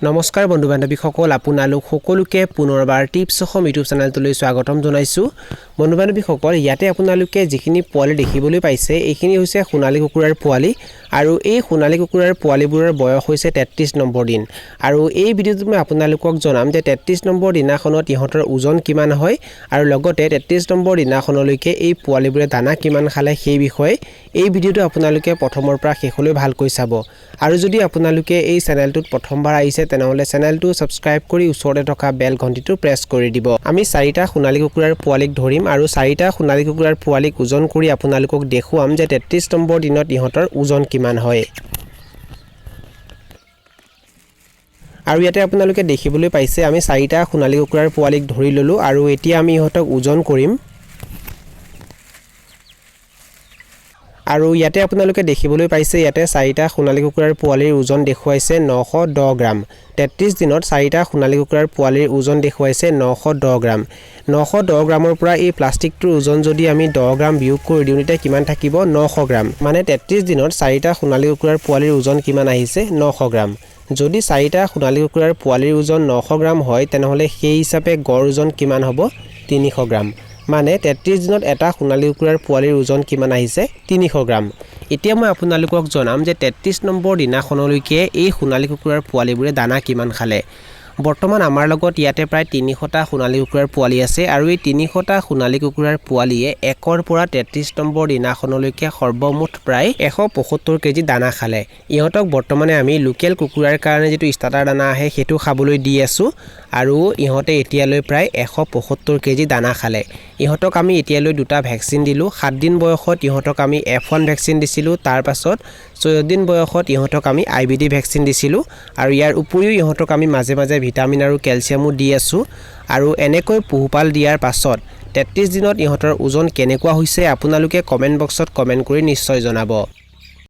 নমস্কাৰ বন্ধু বান্ধৱীসকল আপোনালোক সকলোকে পুনৰবাৰ টিপছ অসম ইউটিউব চেনেলটোলৈ স্বাগতম জনাইছোঁ। বন্ধু বান্ধৱীসকল ইয়াতে আপোনালোকে যিখিনি পোৱালি দেখিবলৈ পাইছে এইখিনি হৈছে সোণালী কুকুৰাৰ পোৱালি আৰু এই সোণালী কুকুৰাৰ পোৱালিবোৰৰ বয়স হৈছে 33 নম্বৰ দিন আৰু এই ভিডিঅ'টোত মই আপোনালোকক জনাম যে 33 নম্বৰ দিনাখনত ইহঁতৰ ওজন কিমান হয় আৰু লগতে 33 নম্বৰ দিনাখনলৈকে এই পোৱালিবোৰে দানা কিমান খালে সেই বিষয়ে এই ভিডিঅ'টো আপোনালোকে প্ৰথমৰ পৰা শেষলৈ ভালকৈ চাব আৰু যদি আপোনালোকে এই চেনেলটোত প্ৰথমবাৰ আহিছে তেনেহলে চেনেলটো সাবস্ক্ৰাইব কৰি ওচৰতে থকা বেল ঘণ্টিটো প্ৰেছ কৰি দিব। আমি 4টা সোণালী কুকুৰাৰ পোৱালিক ধৰিম আৰু 4টা সোণালী কুকুৰাৰ পোৱালিক ওজন কৰি আপোনালোকক দেখুৱাম যে 33 নম্বৰ দিনত ইহঁতৰ ওজন কিমান হয়। আৰু ইয়াতে আপোনালোকে দেখিবলৈ পাইছে আমি 4টা সোণালী কুকুৰাৰ পোৱালিক ধৰি ললো আৰু এতিয়া আমি ইহঁতক ওজন কৰিম। আৰু ইয়াতে আপোনালোকে দেখিবলৈ পাইছে ইয়াতে 4টা সোণালী কুকুৰাৰ পোৱালিৰ ওজন দেখুৱাইছে 910 গ্ৰাম। 33 দিনত 4টা সোণালী কুকুৰাৰ পোৱালিৰ ওজন দেখুৱাইছে 910 গ্ৰাম। 910 গ্ৰামৰ পৰা এই প্লাষ্টিকটোৰ ওজন যদি আমি 10 গ্ৰাম বিয়োগ কৰি দিওঁ তেতিয়া কিমান থাকিব 900 গ্ৰাম। মানে 33 দিনত 4টা সোণালী কুকুৰাৰ পোৱালিৰ ওজন কিমান আহিছে 900 গ্ৰাম। যদি 4টা সোণালী কুকুৰাৰ পোৱালিৰ ওজন 900 গ্ৰাম হয় তেনেহলে সেই হিচাপে গড় ওজন কিমান হ'ব 300 গ্ৰাম। মানে 33 দিনত এটা সোণালী কুকুৰাৰ পোৱালিৰ ওজন কিমান আহিছে 300 গ্ৰাম। এতিয়া মই আপোনালোকক জনাম যে 33 নম্বৰ দিনাখনলৈকে এই সোণালী কুকুৰাৰ পোৱালিবোৰে দানা কিমান খালে। বৰ্তমান আমাৰ লগত ইয়াতে প্ৰায় 300টা সোণালী কুকুৰাৰ পোৱালি আছে আৰু এই 300টা সোণালী কুকুৰাৰ পোৱালিয়ে 1ৰ পৰা 33 নম্বৰ দিনাখনলৈকে সৰ্বমুঠ প্ৰায় 175 কেজি দানা খালে। ইহঁতক বৰ্তমানে আমি লোকেল কুকুৰাৰ কাৰণে যেটো ষ্টাৰ্টাৰ দানা আহে সেইটো খাবলৈ দি আছো আৰু ইহঁতে এতিয়ালৈ প্ৰায় 175 কেজি দানা খালে। ইহঁতক আমি এতিয়ালৈ দুটা ভ্যাকচিন দিলো। 7 দিন বয়সত ইহঁতক আমি F1 ভ্যাকচিন দিছিলো, তাৰ পাছত 14 দিন বয়সত ইহঁতক আমি IBD ভ্যাকচিন দিছিলো আৰু ইয়াৰ উপৰিও ইহঁতক আমি মাজে মাজে ভিটামিন আৰু ক্যালসিয়ামো দি আছো। আৰু এনেকৈ পোহপাল দিয়াৰ পাছত 33 দিনত ইহঁতৰ ওজন কেনেকুৱা হৈছে আপোনালোকে কমেন্ট বক্সত কমেন্ট কৰি নিশ্চয় জনাব।